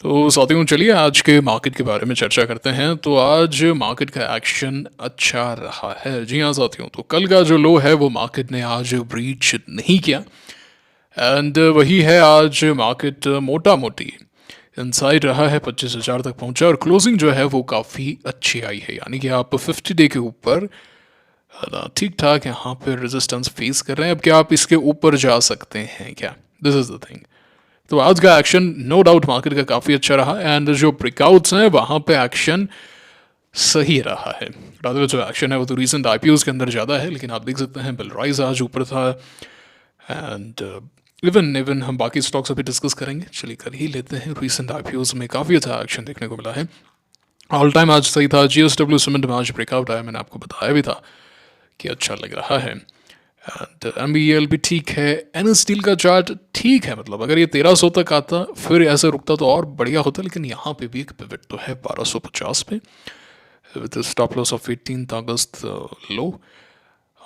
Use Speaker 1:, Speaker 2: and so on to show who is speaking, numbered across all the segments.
Speaker 1: तो साथियों चलिए आज के मार्केट के बारे में चर्चा करते हैं। तो आज मार्केट का एक्शन अच्छा रहा है। जी हाँ साथियों, तो कल का जो लो है वो मार्केट ने आज ब्रीच नहीं किया एंड वही है आज मार्केट मोटा मोटी इनसाइड रहा है, 25,000 तक पहुंचा और क्लोजिंग जो है वो काफ़ी अच्छी आई है। यानी कि आप 50 डे के ऊपर ठीक ठाक यहाँ पे रेजिस्टेंस फेस कर रहे हैं। अब क्या आप इसके ऊपर जा सकते हैं क्या? This is the thing. तो आज का एक्शन नो डाउट मार्केट का काफ़ी अच्छा रहा एंड जो ब्रेकआउट्स हैं वहाँ पे एक्शन सही रहा है। रादर जो एक्शन है वो तो रिसेंट आईपीओज के अंदर ज़्यादा है, लेकिन आप देख सकते हैं बिल राइज आज ऊपर था एंड इवन इवन हम बाकी स्टॉक्स अभी डिस्कस करेंगे। चलिए कर ही लेते हैं। रिसेंट आईपीओज में काफ़ी अच्छा एक्शन देखने को मिला है। ऑल टाइम आज सही था। जीएसडब्ल्यू सीमेंट में आज ब्रेकआउट आया, मैंने आपको बताया भी था कि अच्छा लग रहा है। एंड एमबीएल भी ठीक है। एन स्टील का चार्ट ठीक है, मतलब अगर ये 1300 तक आता फिर ऐसे रुकता तो और बढ़िया होता, लेकिन यहाँ पे भी एक पिवट तो है 1250 पे विद स्टॉप लॉस ऑफ 18 अगस्त लो।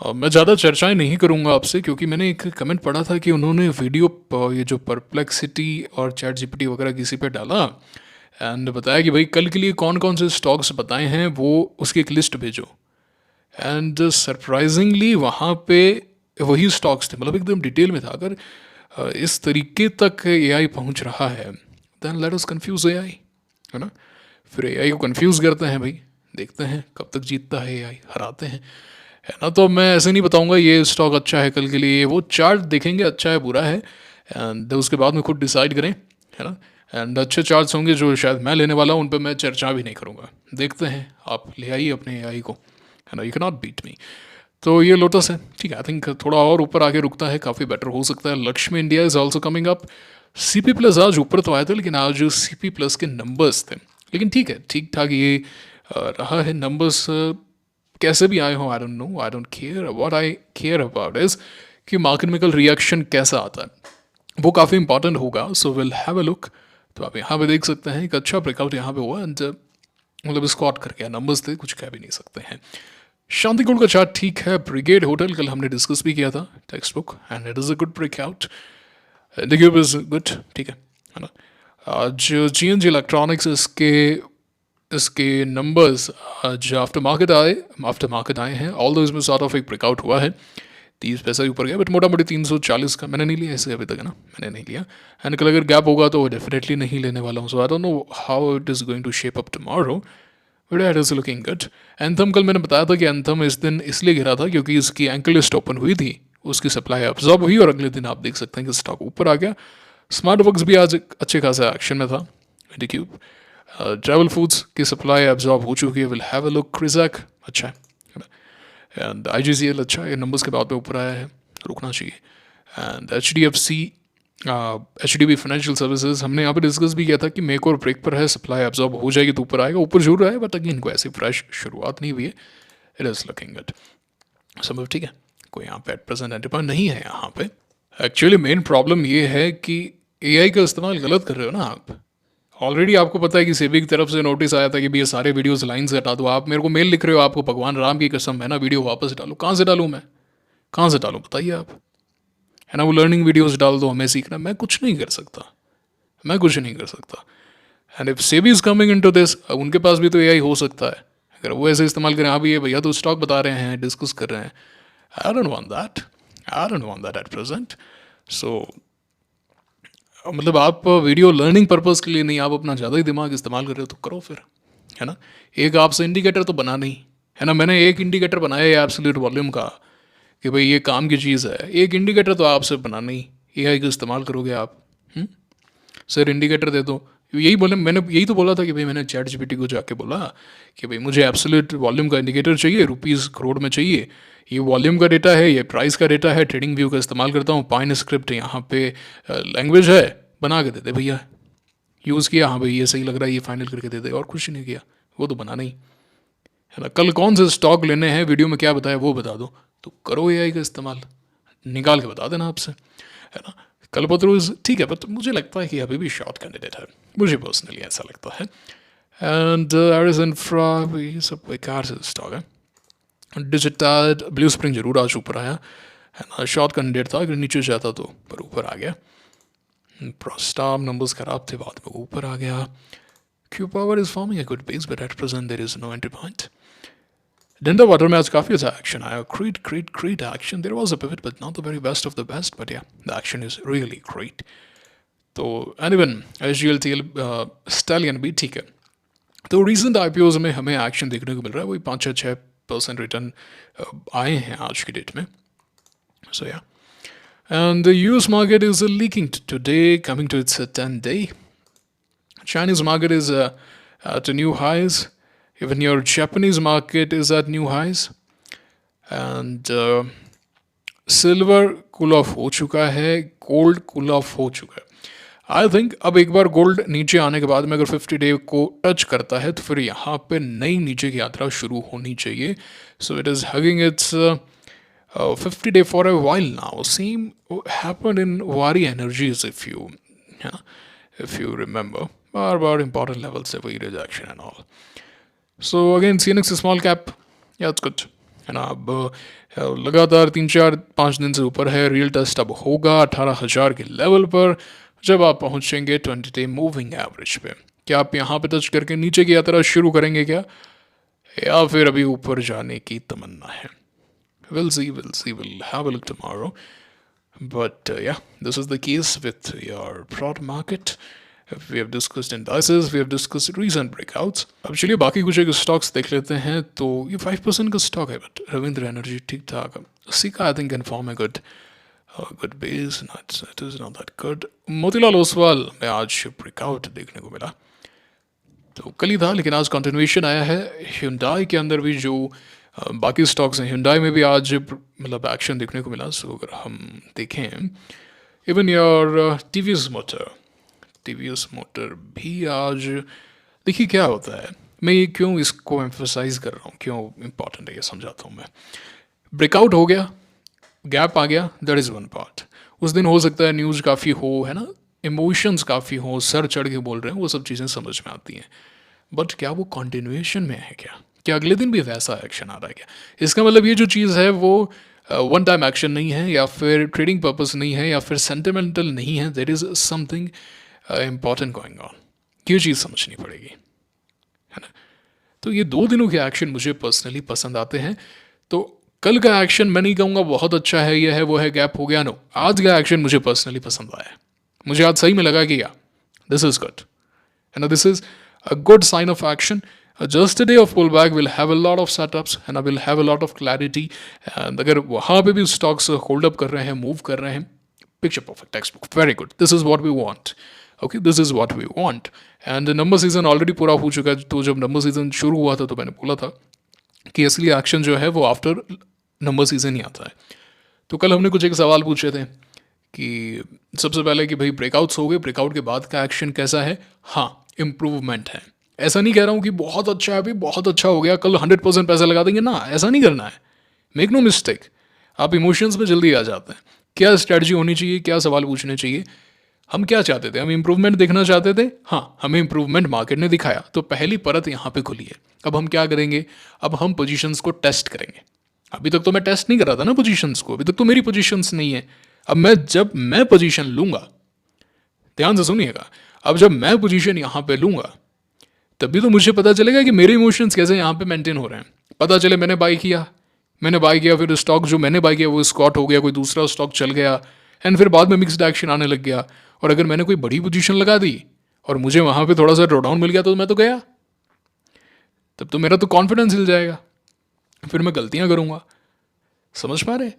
Speaker 1: मैं ज़्यादा चर्चाएं नहीं करूँगा आपसे, क्योंकि मैंने एक कमेंट पढ़ा था कि उन्होंने वीडियो ये जो परप्लेक्सिटी और चैट जीपीटी वगैरह किसी पे डाला एंड बताया कि भाई कल के लिए कौन कौन से स्टॉक्स बताए हैं वो उसकी एक लिस्ट भेजो। एंड सरप्राइजिंगली वहाँ पे वही स्टॉक्स थे, मतलब एकदम डिटेल में था। अगर इस तरीके तक एआई पहुँच रहा है then let us confuse AI, है ना। फिर एआई को कंफ्यूज करते हैं भाई, देखते हैं कब तक जीतता है एआई, हराते हैं, है ना। तो मैं ऐसे नहीं बताऊंगा ये स्टॉक अच्छा है कल के लिए, वो चार्ट देखेंगे अच्छा है बुरा है एंड उसके बाद में खुद डिसाइड करें, है ना। एंड अच्छे चार्ट्स होंगे जो शायद मैं लेने वाला हूँ, उन पर मैं चर्चा भी नहीं करूँगा। देखते हैं, आप ले आइए अपने एआई को, है ना। You can not beat me. तो ये लोटस है, ठीक है। आई थिंक थोड़ा और ऊपर आगे रुकता है काफ़ी बेटर हो सकता है। Lakshmi India is also coming up. CP plus आज ऊपर तो आया था, लेकिन आज सीपी प्लस के नंबर्स थे, लेकिन ठीक है, ठीक ठाक ये रहा है। नंबर्स कैसे भी आए हों, आई don't no, I don't care. What I care about is कि मार्केट में कल रिएक्शन कैसा आता है, वो काफ़ी इंपॉर्टेंट होगा। So will have a look. तो आप यहाँ पे देख सकते हैं एक अच्छा ब्रेकआउट यहाँ पे हुआ एंड मतलब स्कॉट कर गया, नंबर्स थे, कुछ कह भी नहीं सकते हैं। शांति गोल्ड का चार्ट ठीक है। ब्रिगेड होटल कल हमने डिस्कस भी किया था textbook and it is a good breakout. डिग्यूब इज गुड, ठीक है ना। आज जीएनजी इलेक्ट्रॉनिक्स इसके इसके नंबर्स आज आफ्टर मार्केट आए हैं। ऑल दो इसमें सॉर्ट ऑफ एक ब्रेकआउट हुआ है, 30 पैसा ऊपर गया, बट मोटा मोटी 340 का मैंने नहीं लिया ऐसे अभी तक, है ना, मैंने नहीं लिया। एंड कल अगर गैप होगा तो डेफिनेटली नहीं लेने वाला हूँ। So I don't know how it is going to shape up tomorrow, but it is looking good. Anthem कल मैंने बताया था कि एंथम इस दिन इसलिए गिरा था क्योंकि इसकी एंकल लिस्ट ओपन हुई थी, उसकी सप्लाई अब्जॉर्ब हुई और अगले दिन आप देख सकते हैं कि स्टॉक ऊपर आ गया। स्मार्ट वर्क्स भी आज अच्छे खासा एक्शन में था। डिक्यूब ट्रैवल फूड्स की सप्लाई एब्जॉर्ब हो चुकी है। Will have a look. Crizac अच्छा है एंड आईजीसीएल अच्छा है, नंबर्स के बाद में ऊपर आया है, रुकना चाहिए। And H D be financial services हमने यहाँ पे डिस्कस भी किया था कि मेक और ब्रेक पर है, सप्लाई एब्जॉर्ब हो जाएगी तो ऊपर आएगा, ऊपर जरूर रहा है, बट अगेन कोई ऐसी फ्रेश शुरुआत नहीं हुई है। इट इज़ लुकिंग गुड, सब ठीक है। कोई यहाँ पे एट प्रेजेंट एंटिपा नहीं है यहाँ पे। एक्चुअली मेन प्रॉब्लम ये है कि एआई का इस्तेमाल गलत कर रहे हो ना आप। ऑलरेडी आपको पता है कि सेबी की तरफ से नोटिस आया था कि भैया सारे वीडियोस लाइन से हटा दो। आप मेरे को मेल लिख रहे हो, आपको भगवान राम की कसम है ना वीडियो वापस डालो। कहाँ से डालूँ मैं, कहाँ से डालूँ बताइए आप, है ना। वो लर्निंग वीडियोस डाल दो, हमें सीखना। मैं कुछ नहीं कर सकता, मैं कुछ नहीं कर सकता। And if SEBI is coming into this, उनके पास भी तो एआई हो सकता है। अगर वो ऐसे इस्तेमाल करें, हाँ भी ये भैया तो स्टॉक बता रहे हैं, डिस्कस कर रहे हैं, I don't want that, I don't want that at present. So मतलब आप वीडियो लर्निंग पर्पज़ के लिए नहीं, आप अपना ज़्यादा ही दिमाग इस्तेमाल कर रहे हो तो करो फिर, है ना। एक आपसे इंडिकेटर तो बना नहीं, है ना। मैंने एक इंडिकेटर बनाया है एब्सोल्यूट वॉल्यूम का कि भाई ये काम की चीज़ है। एक इंडिकेटर तो आपसे बना नहीं, एआई का इस्तेमाल करोगे आप। सर इंडिकेटर दे दो, यही बोले मैंने, यही तो बोला था कि भाई मैंने चैट जीपीटी को जाके बोला कि भाई मुझे एब्सोल्यूट वॉल्यूम का इंडिकेटर चाहिए, रुपीज़ करोड़ में चाहिए, ये वॉल्यूम का डेटा है, ये प्राइस का डेटा है, ट्रेडिंग व्यू का इस्तेमाल करता हूँ, पाइन स्क्रिप्ट यहाँ पे लैंग्वेज है, बना के दे दे भैया। यूज़ किया, हाँ भाई ये सही लग रहा है, ये फाइनल करके दे दे, और कुछ नहीं किया। वो तो बना नहीं, है ना। कल कौन से स्टॉक लेने हैं, वीडियो में क्या बताया वो बता दो, तो करो एआई का इस्तेमाल, निकाल के बता देना आपसे, है ना। कल्पतरू ठीक है, बट मुझे लगता है कि अभी भी शॉर्ट कैंडिडेट है, मुझे पर्सनली ऐसा लगता है। एंड एरिस इंफ्रा ये सब बेकार से स्टॉक है। डिजिटल ब्लू स्प्रिंग जरूर आज ऊपर आया, है ना। शॉर्ट कैंडिडेट था, अगर नीचे जाता तो पर ऊपर आ गया। स्टार नंबर्स खराब थे, बाद में ऊपर आ गया. Q power is forming a good base but at present there is no entry point. Denta water में आज काफ़ी अच्छा एक्शन आया. क्रीट action. There was a pivot but not the very best of the best, but yeah the action is really great. तो and even H G L T L Stallion भी ठीक है. तो रिसेंट आई में हमें एक्शन देखने को मिल रहा है. वही 5-6% रिटर्न आए हैं आज की डेट में. सो या, and the US market is leaking today, coming to its 10 day. Chinese market is at new highs. Even your Japanese market is at new highs. And silver cool off हो चुका है, gold cool off हो चुका है. I think अब एक बार gold नीचे आने के बाद में अगर 50 डे को टच करता है तो फिर यहाँ पे नई नीचे की यात्रा शुरू होनी चाहिए. सो it is hugging it's 50 day for a while now. Same happened in Wari Energies, if you remember. About important levels of rejection and all. So again, CNX small cap, yeah, it's good. है ना. अब लगातार 3-4-5 दिन से ऊपर है. Real test अब होगा 18,000 के लेवल पर जब आप पहुंचेंगे 20 डे मूविंग एवरेज पे. क्या आप यहाँ पे टच करके नीचे की यात्रा शुरू करेंगे क्या, या फिर अभी ऊपर जाने की तमन्ना है? We'll see. We'll have a look tomorrow. But yeah, this is the case with your prod market. We have discussed indices, we have discussed recent breakouts. अब चलिए बाकी कुछ एक स्टॉक्स देख लेते हैं. तो ये 5% का स्टॉक है, बट रविंद्र एनर्जी ठीक ठाक. उसी का आई थिंक कैन फॉर्म है good base. It is not that good. Motilal Oswal में आज ब्रेकआउट देखने को मिला. तो कल ही था लेकिन आज कंटिन्यूएशन आया है. Hyundai के अंदर भी जो बाकी स्टॉक्स हैं, Hyundai में भी आज मतलब एक्शन देखने को मिला. सो अगर हम देखें इवन योर टीवीएस मोटर भी आज, देखिए क्या होता है. मैं क्यों इसको एम्फोसाइज कर रहा हूँ, क्यों इम्पॉर्टेंट है ये समझाता हूँ मैं. ब्रेकआउट हो गया, गैप आ गया, दैट इज़ वन पार्ट. उस दिन हो सकता है न्यूज़ काफ़ी हो, है ना, इमोशंस काफ़ी हो, सर चढ़ के बोल रहे हैं, वो सब चीज़ें समझ में आती हैं. बट क्या वो कॉन्टिन्यूएशन में है क्या अगले दिन भी वैसा एक्शन आ रहा है क्या? इसका मतलब ये जो चीज़ है वो वन टाइम एक्शन नहीं है, या फिर ट्रेडिंग पर्पस नहीं है, या फिर सेंटिमेंटल नहीं है. There is something important going on. ये चीज़ समझनी पड़ेगी, है ना. तो ये 2 दिनों के एक्शन मुझे पर्सनली पसंद आते हैं. तो कल का एक्शन मैं नहीं कहूँगा बहुत अच्छा है, ये है वो है, गैप हो गया. नो, आज का एक्शन मुझे पर्सनली पसंद आया. मुझे आज सही में लगा कि या दिस इज़ गुड, है ना. This is a good sign of action. Just a day of pullback will have a lot of setups and I will have a lot of clarity. And अगर वहाँ पे भी stocks hold up कर रहे हैं, move कर रहे हैं, picture perfect textbook, very good. This is what we want. Okay, this is what we want. And number season already पूरा हो चुका है. तो जब number season शुरू हुआ था तो मैंने बोला था कि असली एक्शन जो है वो आफ्टर नंबर सीजन ही आता है. तो कल हमने कुछ एक सवाल पूछे थे कि सबसे पहले कि भाई ब्रेकआउट्स हो गए, ब्रेकआउट के बाद का एक्शन कैसा है. हाँ, इम्प्रूवमेंट है. ऐसा नहीं कह रहा हूँ कि बहुत अच्छा है, अभी बहुत अच्छा हो गया कल 100% पैसा लगा देंगे ना, ऐसा नहीं करना है. मेक नो मिस्टेक, आप इमोशंस में जल्दी आ जाते हैं. क्या स्ट्रैटेजी होनी चाहिए, क्या सवाल पूछने चाहिए. हम क्या चाहते थे, हम इम्प्रूवमेंट देखना चाहते थे. हाँ, हमें इम्प्रूवमेंट मार्केट ने दिखाया, तो पहली परत यहाँ पे खुली है. अब हम क्या करेंगे, अब हम पोजीशंस को टेस्ट करेंगे. अभी तक तो मैं टेस्ट नहीं कर रहा था ना पोजीशंस को, अभी तक तो मेरी पोजीशंस नहीं है. अब जब मैं पोजीशन लूँगा, ध्यान से सुनिएगा, अब जब मैं पोजीशन यहाँ पे लूँगा तभी तो मुझे पता चलेगा कि मेरे इमोशंस कैसे यहाँ पे मेंटेन हो रहे हैं. पता चले मैंने बाई किया, फिर स्टॉक जो मैंने बाई किया वो स्कॉट हो गया, कोई दूसरा स्टॉक चल गया, एंड फिर बाद में मिक्स्ड एक्शन आने लग गया. और अगर मैंने कोई बड़ी पोजीशन लगा दी और मुझे वहाँ पे थोड़ा सा ड्रॉडाउन मिल गया तो मैं तो गया, तब तो मेरा तो कॉन्फिडेंस हिल जाएगा, फिर मैं गलतियाँ करूँगा. समझ पा रहे?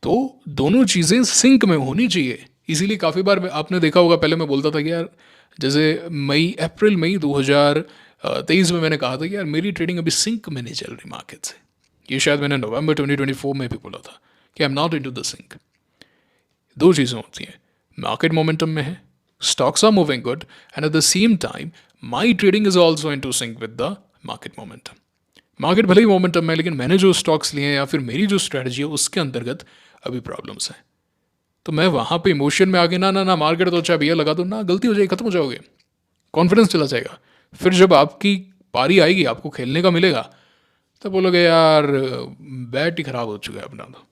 Speaker 1: तो दोनों चीज़ें सिंक में होनी चाहिए. इसीलिए काफ़ी बार आपने देखा होगा, पहले मैं बोलता था कि यार जैसे अप्रैल मई 2023 में मैंने कहा था कि यार मेरी ट्रेडिंग अभी सिंक में नहीं चल रही मार्केट से. ये शायद मैंने नवंबर 2024 में भी बोला था कि I am not into the sync. 2 चीज़ें होती हैं, मार्केट मोमेंटम में है, stocks are moving good, and at the same time my trading is also into sync with the market momentum. Market भले ही मोमेंटम है, लेकिन मैंने जो स्टॉक्स लिए हैं या फिर मेरी जो स्ट्रैटेजी है उसके अंतर्गत अभी प्रॉब्लम्स हैं. तो मैं वहाँ पे इमोशन में आके ना मार्केट तो अच्छा भैया लगा दो ना, गलती हो जाएगी, खत्म हो जाओगे, कॉन्फिडेंस चला जाएगा. फिर जब आपकी पारी आएगी, आपको खेलने का मिलेगा, तब बोलोगे यार बैट ही ख़राब हो चुका है अपना, तो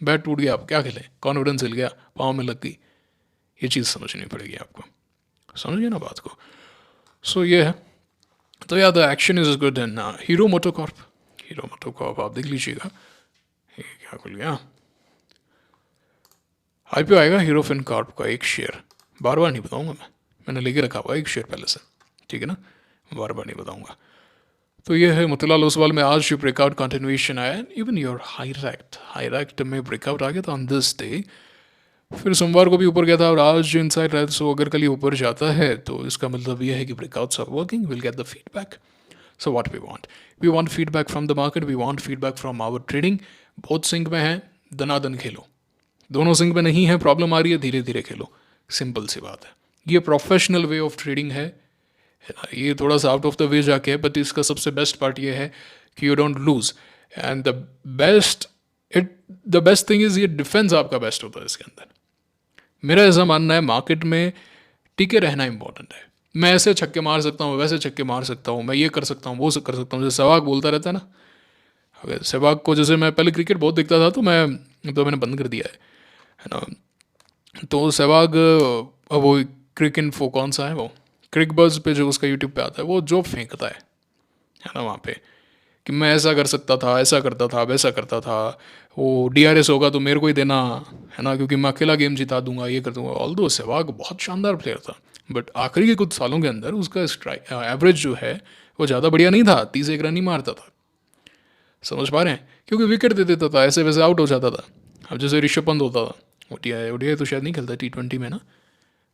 Speaker 1: बैट टूट गया, आप क्या खेलें, कॉन्फिडेंस हिल गया, पाँव में लग गई. ये चीज़ समझनी पड़ेगी आपको, समझिए ना बात को। सो ये है। तो या the action is good in hero MotoCorp. Hero MotoCorp आप देख लीजिएगा, ये क्या खुल गया, आईपीओ आएगा हीरो फिनकॉर्प का, एक शेयर, बार बार नहीं बताऊंगा मैंने लेके रखा हुआ है एक शेयर पहले से, ठीक है ना, बार बार नहीं बताऊंगा। तो ये है मोतीलाल ओसवाल में आज ब्रेकआउट कंटिन्यूएशन आया, इवन योर हाईरैक्ट में ब्रेकआउट आ गया था ऑन दिस डे। फिर सोमवार को भी ऊपर गया था और आज इनसाइड रहा, सो अगर कल ये ऊपर जाता है तो इसका मतलब ये है कि breakouts are working, will get the feedback. So what we want feedback from the market, we want feedback from our trading. बहुत सिंक में है, दनादन खेलो, दोनों सिंक में नहीं है, प्रॉब्लम आ रही है, धीरे धीरे खेलो, सिंपल सी बात है। ये प्रोफेशनल वे ऑफ ट्रेडिंग है ना, ये थोड़ा सा आउट ऑफ द वे जाके है, बट इसका सबसे बेस्ट पार्ट ये है कि you don't lose, and the best thing is ये डिफेंस आपका बेस्ट होता है इसके अंदर। मेरा ऐसा मानना है मार्केट में टिके रहना इंपॉर्टेंट है। मैं ऐसे छक्के मार सकता हूँ, वैसे छक्के मार सकता हूँ, मैं ये कर सकता हूँ, वो कर सकता हूँ, जैसे सहवाग बोलता रहता है ना। अगर सहवाग को, जैसे मैं पहले क्रिकेट बहुत देखता था तो मैंने बंद कर दिया है ना। तो सहवाग वो क्रिक इन्फो कौन सा है, वो क्रिक बज़ पे जो उसका यूट्यूब पे आता है, वो जो फेंकता है ना वहाँ पे, कि मैं ऐसा कर सकता था, ऐसा करता था, वैसा करता था, वो डीआरएस होगा तो मेरे को ही देना है ना, क्योंकि मैं अकेला गेम जिता दूंगा, ये कर दूंगा। ऑल दो सहवाग बहुत शानदार प्लेयर था, बट आखिरी के कुछ सालों के अंदर उसका स्ट्राइक एवरेज जो है वो ज़्यादा बढ़िया नहीं था, 31 रन ही मारता था, समझ पा रहे हैं, क्योंकि विकेट दे देता था, ऐसे वैसे आउट हो जाता था। अब जैसे ऋषभ पंत होता था, ओडीआई तो शायद नहीं खेलता, T20 में ना,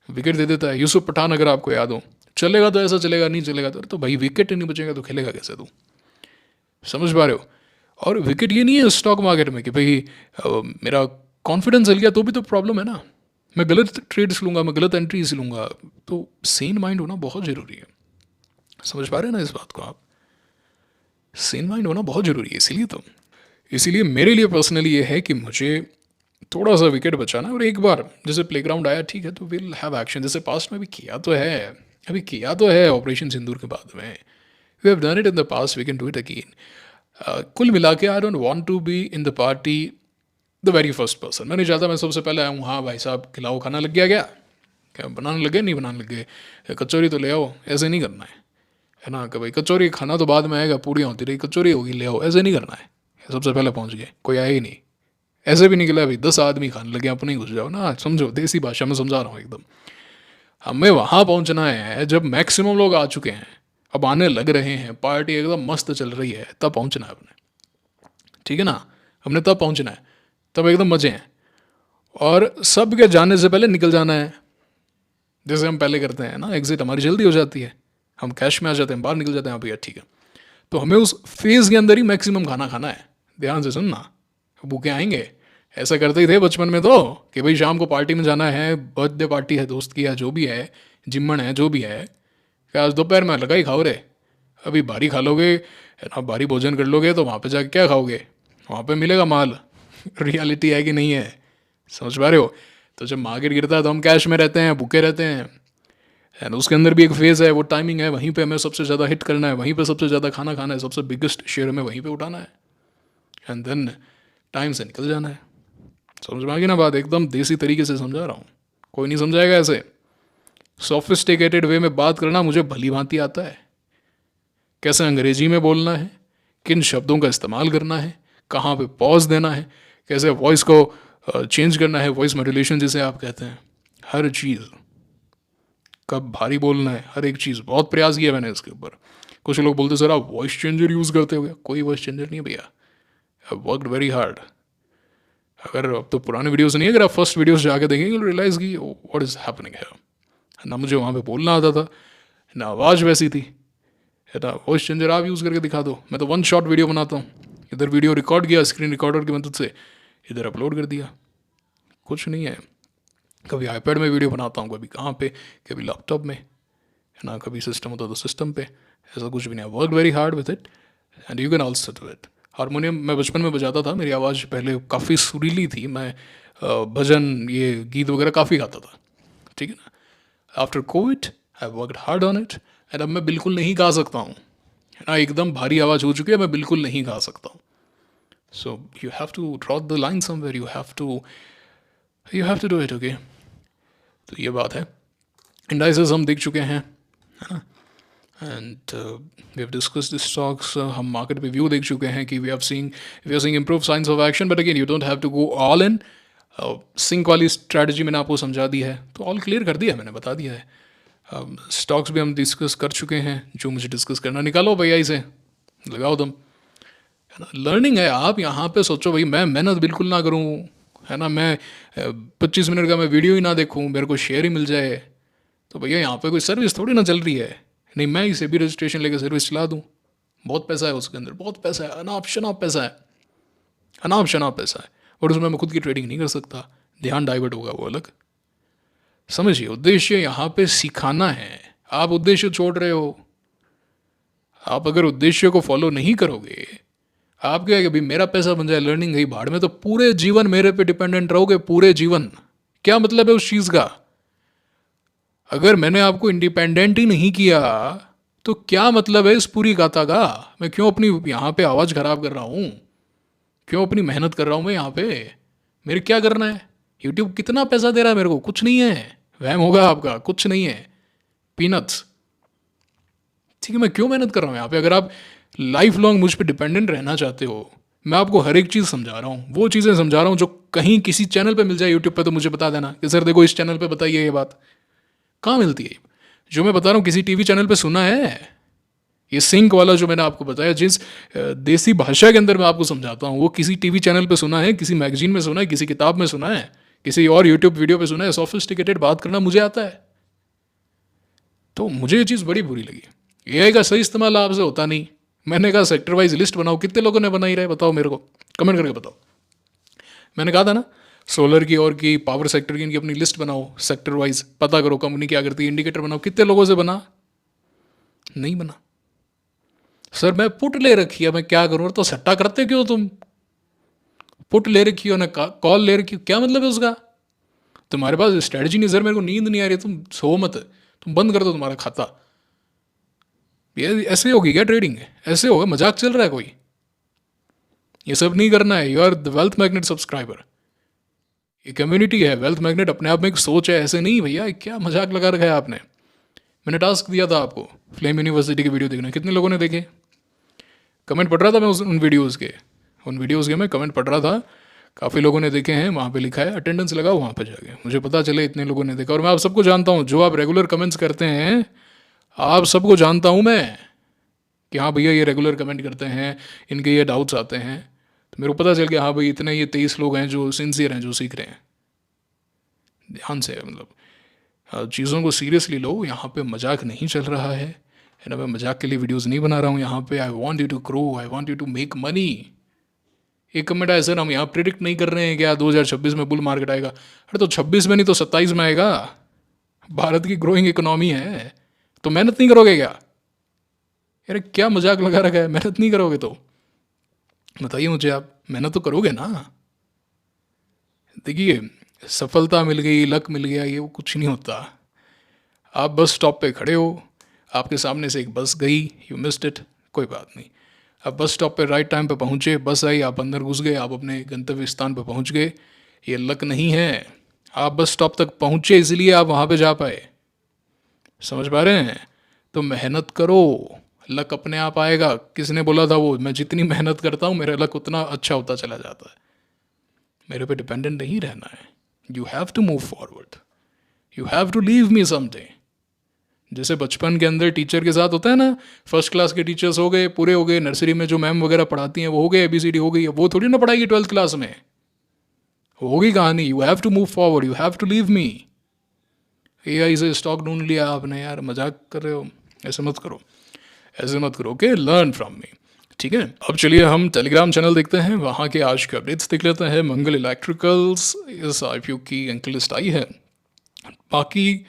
Speaker 1: विकेट दे देता है। यूसुफ पठान अगर आपको याद हो, चलेगा तो ऐसा चलेगा, नहीं चलेगा तो भाई विकेट नहीं बचेगा तो खेलेगा कैसे तू, समझ पा रहे हो। और विकेट ये नहीं है स्टॉक मार्केट में कि भाई मेरा कॉन्फिडेंस हिल गया तो भी तो प्रॉब्लम है ना, मैं गलत ट्रेड्स लूँगा, मैं गलत एंट्रीज लूँगा। तो सेन माइंड होना बहुत ज़रूरी है, समझ पा रहे हैं ना इस बात को आप, सेन माइंड होना बहुत ज़रूरी है। इसीलिए मेरे लिए पर्सनली ये है कि मुझे थोड़ा सा विकेट बचाना, और एक बार जैसे प्लेग्राउंड आया ठीक है तो विल हैव एक्शन, जैसे पास्ट में भी किया तो है, अभी किया तो है ऑपरेशन सिंदूर के बाद में, we have done it in the past, we can do it again. कुल मिला के I don't want to be in the party the very first person. मैं नहीं चाहता मैं सबसे पहले आऊँ, हाँ भाई साहब खिलाओ, खाना लग गया क्या, क्या बनाने लगे, नहीं बनाने लगे, कचौरी तो ले आओ, ऐसे नहीं करना है ना, कि भाई कचौरी खाना तो बाद में आएगा, पूड़ियाँ होती रही, कचौरी होगी ले आओ, ऐसे नहीं करना है। सबसे पहले पहुँच गए, कोई आया ही नहीं, ऐसे भी निकला भाई 10 आदमी खाने लगे, अपने ही घुस जाओ ना, समझो, देसी भाषा में समझा रहा हूँ एकदम। हमें वहाँ पहुँचना है जब मैक्सिमम लोग आ चुके हैं, अब आने लग रहे हैं, पार्टी एकदम मस्त चल रही है, तब पहुँचना है अपने, ठीक है ना, हमने तब पहुँचना है, तब एकदम मज़े हैं। और सब के जाने से पहले निकल जाना है, जैसे हम पहले करते हैं ना, एग्जिट हमारी जल्दी हो जाती है, हम कैश में आ जाते हैं, बाहर निकल जाते हैं, हाँ भैया ठीक है। तो हमें उस फेज़ के अंदर ही मैक्सिमम खाना खाना है, ध्यान से सुनना, भूखे आएंगे। ऐसा करते ही थे बचपन में तो, कि भाई शाम को पार्टी में जाना है, बर्थडे पार्टी है दोस्त की या जो भी है, जिम्मन है जो भी है, क्या आज दोपहर में लगा ही खाओ रे, अभी भारी खा लोगे है ना, भारी भोजन कर लोगे तो वहाँ पे जाके क्या खाओगे, वहाँ पे मिलेगा माल। रियलिटी है कि नहीं है, समझ पा रहे हो। तो जब मार्केट गिरता है तो हम कैश में रहते हैं, भूखे रहते हैं, एंड उसके अंदर भी एक फेज़ है, वो टाइमिंग है, वहीं पे हमें सबसे ज़्यादा हिट करना है, वहीं पे सबसे ज़्यादा खाना खाना है, सबसे बिगेस्ट शेयर हमें वहीं पे उठाना है, एंड देन टाइम से निकल जाना है। समझ में आ गई ना बात, एकदम देसी तरीके से समझा रहा हूँ, कोई नहीं समझाएगा ऐसे। सोफिस्टिकेटेड वे में बात करना मुझे भली भांति आता है, कैसे अंग्रेजी में बोलना है, किन शब्दों का इस्तेमाल करना है, कहाँ पे पॉज देना है, कैसे वॉइस को चेंज करना है, वॉइस मॉड्यूलेशन जिसे आप कहते हैं, हर चीज़, कब भारी बोलना है, हर एक चीज़, बहुत प्रयास किया मैंने इसके ऊपर। कुछ लोग बोलते सर आप वॉइस चेंजर यूज़ करते हो, कोई वॉइस चेंजर नहीं भैया, आई वर्कड वेरी हार्ड। अगर अब तो पुराने वीडियोस नहीं है, अगर आप फर्स्ट वीडियोस जाके देखेंगे रियलाइज़ की व्हाट इज़ हैपनिंग है ना, मुझे वहाँ पे बोलना आता था ना, आवाज़ वैसी थी है ना। वॉइस चेंजर आप यूज़ करके दिखा दो, मैं तो वन शॉट वीडियो बनाता हूँ, इधर वीडियो रिकॉर्ड किया स्क्रीन रिकॉर्डर की मदद से, इधर अपलोड कर दिया, कुछ नहीं है। कभी आईपैड में वीडियो बनाता हूँ, कभी कहाँ पे, कभी लैपटॉप में है ना, कभी सिस्टम होता तो सिस्टम पे, ऐसा कुछ भी नहीं है। Work very hard with it and you can also do it. Harmonium मैं बचपन में बजाता था, मेरी आवाज़ पहले काफ़ी सुरीली थी, मैं भजन ये गीत वगैरह काफ़ी गाता था, ठीक है ना। After Covid I worked hard on it and अब मैं बिल्कुल नहीं गा सकता हूँ है ना, एकदम भारी आवाज़ हो चुकी है, मैं बिल्कुल नहीं गा सकता हूँ। So you have to draw the line somewhere, you have to do it, okay. तो ये बात है। इंडाइसेस हम देख चुके हैं, है ना, and we have discussed the stocks. हम मार्केट रिव्यू देख चुके हैं कि we are seeing improve science of action, but again you don't have to go all in. Sync वाली स्ट्रैटेजी मैंने आपको समझा दी है, तो ऑल क्लियर कर दिया मैंने, बता दिया है। स्टॉक्स भी हम डिस्कस कर चुके हैं, जो मुझे डिस्कस करना, निकालो भैया इसे, लगाओ दम, है ना। लर्निंग है। आप यहाँ पे सोचो भाई मैं मेहनत बिल्कुल ना करूँ, है ना, मैं 25 मिनट का मैं वीडियो ही ना देखूँ, मेरे को शेयर ही मिल जाए, तो भैया यहाँ पे कोई सर्विस थोड़ी ना चल रही है। नहीं, मैं इसे भी रजिस्ट्रेशन लेकर सर्विस चला दूँ, बहुत पैसा है उसके अंदर, बहुत पैसा है, अनाप शनाप पैसा है, अनाप शनाप पैसा है, और उसमें मैं खुद की ट्रेडिंग नहीं कर सकता, ध्यान डाइवर्ट होगा वो अलग। समझिए, उद्देश्य यहाँ पे सिखाना है। आप उद्देश्य छोड़ रहे हो। आप अगर उद्देश्य को फॉलो नहीं करोगे, आप क्या है कि भाई मेरा पैसा बन जाए, लर्निंग गई भाड़ में, तो पूरे जीवन मेरे पे डिपेंडेंट रहोगे, पूरे जीवन। क्या मतलब है उस चीज़ का? अगर मैंने आपको इंडिपेंडेंट ही नहीं किया तो क्या मतलब है इस पूरी गाथा का? मैं क्यों अपनी यहाँ पे आवाज़ खराब कर रहा हूँ? क्यों अपनी मेहनत कर रहा हूँ मैं यहाँ पे? मेरे क्या करना है? यूट्यूब कितना पैसा दे रहा है मेरे को? कुछ नहीं है। वहम होगा आपका, कुछ नहीं है, पीनट्स। ठीक है, मैं क्यों मेहनत कर रहा हूँ यहाँ पे? अगर आप लाइफ लॉन्ग मुझ पर डिपेंडेंट रहना चाहते हो, मैं आपको हर एक चीज़ समझा रहा हूँ, वो चीज़ें समझा रहा हूँ जो कहीं किसी चैनल पे मिल जाए यूट्यूब पे, तो मुझे बता देना कि सर देखो इस चैनल पे बताइए ये बात। कहाँ मिलती है? जो मैं बता रहा हूँ किसी टीवी चैनल पे सुना है? ये सिंक वाला जो मैंने आपको बताया, जिस देसी भाषा के अंदर मैं आपको समझाता हूँ, वो किसी टीवी चैनल पे सुना है, किसी मैगजीन में सुना है, किसी किताब में सुना है, किसी और यूट्यूब वीडियो पे सुना है? सोफिस्टिकेटेड बात करना मुझे आता है। तो मुझे ये चीज़ बड़ी बुरी लगी। एआई का सही इस्तेमाल आपसे होता नहीं। मैंने कहा सेक्टर वाइज लिस्ट बनाओ, कितने लोगों ने बनाई रहे बताओ मेरे को, कमेंट करके बताओ। मैंने कहा था ना, सोलर की और की पावर सेक्टर की इनकी अपनी लिस्ट बनाओ, सेक्टर वाइज पता करो कंपनी क्या करती है, इंडिकेटर बनाओ। कितने लोगों से बना? नहीं बना। सर मैं पुट ले रखी है, मैं क्या करूँ? तो सट्टा करते क्यों तुम? पुट ले रखी हो ना, कॉल ले रखी हो, क्या मतलब है उसका? तुम्हारे पास स्ट्रेटजी नहीं। सर मेरे को नींद नहीं आ रही, तुम सो मत, तुम बंद कर दो तुम्हारा खाता। ये ऐसे होगी क्या ट्रेडिंग? ऐसे होगा? मजाक चल रहा है कोई? ये सब नहीं करना है। You are the wealth magnet subscriber. ये कम्युनिटी है, वेल्थ मैग्नेट अपने आप में एक सोच है, ऐसे नहीं भैया। क्या मजाक लगा रखा है आपने? मैंने टास्क दिया था आपको फ्लेम यूनिवर्सिटी के वीडियो देखना, कितने लोगों ने देखे? कमेंट पढ़ रहा था मैं उन वीडियोज़ के मैं कमेंट पढ़ रहा था, काफ़ी लोगों ने देखे हैं। वहाँ पे लिखा है अटेंडेंस लगाओ वहाँ पे जाके, मुझे पता चले इतने लोगों ने देखा। और मैं आप सबको जानता हूँ, जो आप रेगुलर कमेंट्स करते हैं, आप सबको जानता हूँ मैं कि हाँ भैया ये रेगुलर कमेंट करते हैं, इनके ये डाउट्स आते हैं, तो मेरे को पता चल गया हाँ भाई इतने ये 23 लोग हैं जो सिंसियर हैं, जो सीख रहे हैं ध्यान से। मतलब चीज़ों को सीरियसली लो, यहाँ पे मजाक नहीं चल रहा है ना। मैं मजाक के लिए वीडियोस नहीं बना रहा हूँ यहाँ पे। I want you to grow, I want you to make money. एक कमेंट आया सर हम यहाँ प्रिडिक्ट नहीं कर रहे हैं क्या 2026 में बुल मार्केट आएगा? अरे तो 26 में नहीं तो 27 में आएगा। भारत की ग्रोइंग इकोनॉमी है, तो मेहनत नहीं करोगे क्या? यार क्या मजाक लगा रखा है? मेहनत नहीं करोगे तो बताइए मुझे, आप मेहनत तो करोगे ना? देखिए, सफलता मिल गई, लक मिल गया, ये वो कुछ नहीं होता। आप बस स्टॉप पे खड़े हो, आपके सामने से एक बस गई, यू मिस्ड इट, कोई बात नहीं। आप बस स्टॉप पे राइट टाइम पे पहुँचे, बस आई, आप अंदर घुस गए, आप अपने गंतव्य स्थान पे पहुँच गए। ये लक नहीं है। आप बस स्टॉप तक पहुँचे इसलिए आप वहाँ पे जा पाए। समझ पा रहे हैं? तो मेहनत करो, लक अपने आप आएगा। किसने बोला था वो? मैं जितनी मेहनत करता हूँ मेरा लक उतना अच्छा होता चला जाता है। मेरे पे डिपेंडेंट नहीं रहना है। You have to move forward, you have to leave me someday. जैसे बचपन के अंदर टीचर के साथ होता है ना, फर्स्ट क्लास के टीचर्स हो गए, पूरे हो गए, नर्सरी में जो मैम वगैरह पढ़ाती हैं वो हो गए, ABCD हो गई, वो थोड़ी ना पढ़ाएगी 12th क्लास में। होगी कहानी। You have to move forward, you have to leave me. AI से स्टॉक ढूंढ लिया आपने, यार मजाक कर रहे हो? ऐसे मत करो, ऐसे मत करो। Okay, learn from me. ठीक है, अब चलिए हम टेलीग्राम चैनल देखते हैं, वहाँ के आज के अपडेट्स देख लेते हैं। मंगल इलेक्ट्रिकल्स इस IPO की अंक लिस्ट आई है। बाकी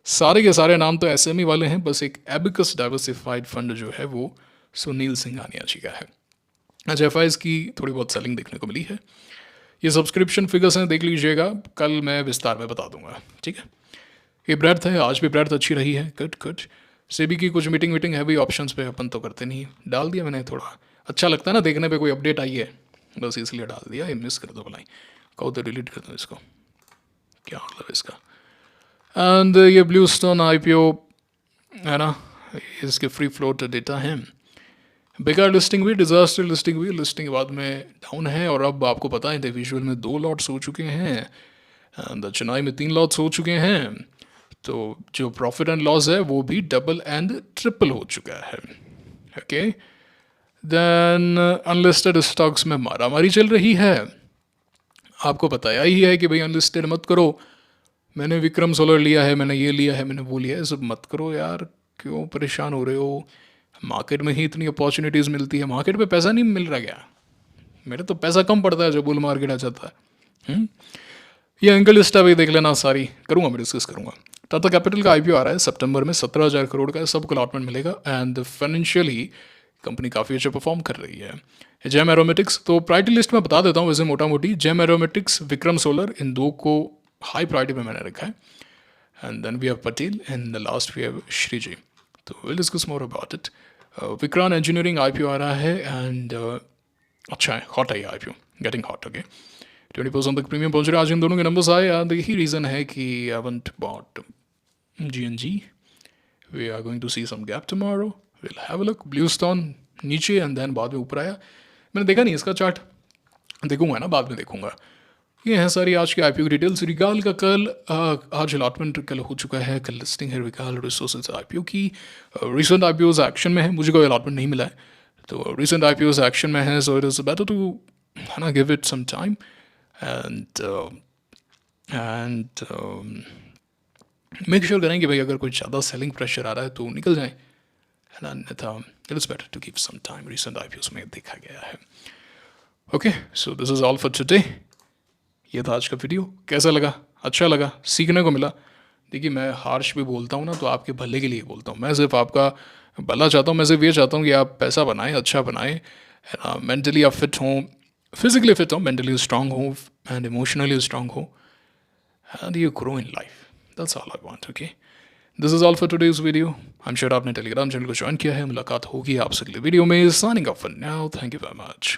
Speaker 1: सारे के सारे नाम तो SME वाले हैं, बस एक एबिकस डाइवर्सिफाइड फंड जो है वो सुनील सिंघानिया जी का है। आज FIs की थोड़ी बहुत सेलिंग देखने को मिली है। ये सब्सक्रिप्शन फिगर्स हैं, देख लीजिएगा, कल मैं विस्तार में बता दूंगा। ठीक है, ये ब्रेड्थ है, आज भी ब्रेड्थ अच्छी रही है। Good good. सेबी की कुछ मीटिंग है भी, ऑप्शंस पे अपन तो करते नहीं, डाल दिया मैंने। थोड़ा अच्छा लगता है ना देखने पे, कोई अपडेट आई है बस इसलिए डाल दिया। ये मिस कर दो भलाई, कहो तो डिलीट कर दो इसको, क्या मतलब इसका? एंड ये ब्लू स्टोन IPO है ना, इसके फ्री फ्लोट डेटा है। बेकार लिस्टिंग हुई, डिजास्टर लिस्टिंग हुई, लिस्टिंग के बाद में डाउन है, और अब आपको पता है इंडिविजुअल में 2 लॉट्स हो चुके हैं, एंड चेन्नई में 3 लॉट्स हो चुके हैं। तो जो प्रॉफिट एंड लॉस है वो भी डबल एंड ट्रिपल हो चुका है। ओके, देन अनलिस्टेड स्टॉक्स में मारामारी चल रही है। आपको बताया ही है कि भाई अनलिस्टेड मत करो, मैंने विक्रम सोलर लिया है, मैंने ये लिया है, मैंने वो लिया है, सब मत करो यार, क्यों परेशान हो रहे हो। मार्केट में ही इतनी अपॉर्चुनिटीज़ मिलती है, मार्केट में पैसा नहीं मिल रहा क्या? मेरे तो पैसा कम पड़ता है जब बुल मार्केट आ जाता है। ये एंगल लिस्टा भी देख लेना, सारी करूँगा मैं, डिस्कस करूँगा। टाटा कैपिटल का IPO आ रहा है सितंबर में, 17,000 करोड़ का, सबको अलॉटमेंट मिलेगा, एंड फाइनेंशियली कंपनी काफ़ी अच्छा परफॉर्म कर रही है। जेम एरोमेटिक्स तो प्रायोरिटी लिस्ट में बता देता हूँ वैसे मोटा मोटी, जेम एरोमेटिक्स, विक्रम सोलर, इन 2 को हाई प्रायोरिटी पे मैंने रखा है, and then we have Patel, and the last we have Shreeji. तो will discuss more about it. Vikrant engineering IPO आ रहा है, एंड अच्छा है, हॉट है ये IPO, गेटिंग हॉट। ओके, 20% तक प्रीमियम पहुंच रहा है। आज इन दोनों के नंबर्स आए, एंड यही रीज़न है कि I haven't bought GNG। We are going to see some gap tomorrow, will have a look. Bluestone नीचे, एंड देन बाद में ऊपर आया, मैंने देखा नहीं इसका चार्ट, देखूंगा ना, बाद में देखूंगा। ये हैं सारी आज की IPO की डिटेल्स। रिगाल का कल आज अलॉटमेंट कल हो चुका है, कल लिस्टिंग है रिगाल रिसोर्सेज IPO की। रिसेंट IPOs एक्शन में है, मुझे कोई अलॉटमेंट नहीं मिला है, तो रिसेंट IPOs एक्शन में है, so it is better to, है ना, give it some time, and make sure करें कि भाई अगर कोई ज़्यादा सेलिंग प्रेशर आ रहा है तो निकल जाए, है ना, अन्यथा it is better to give some time. Recent IPOs में देखा गया है। Okay, so this is all for today. ये था आज का वीडियो, कैसा लगा? अच्छा लगा, सीखने को मिला। देखिए, मैं हार्श भी बोलता हूँ ना, तो आपके भले के लिए बोलता हूँ, मैं सिर्फ आपका भला चाहता हूँ, मैं सिर्फ ये चाहता हूँ कि आप पैसा बनाएं, अच्छा बनाएं, है ना, मेंटली आप फिट हों, फिजिकली फिट हों, मेंटली स्ट्रांग हो, एंड इमोशनली स्ट्रांग हो, and you grow in life. That's all I want. Okay, this is all for today's video. I am sure आपने टेलीग्राम चैनल को ज्वाइन किया है, मुलाकात होगी आपसे अगले वीडियो में। Signing off for now, thank you very much.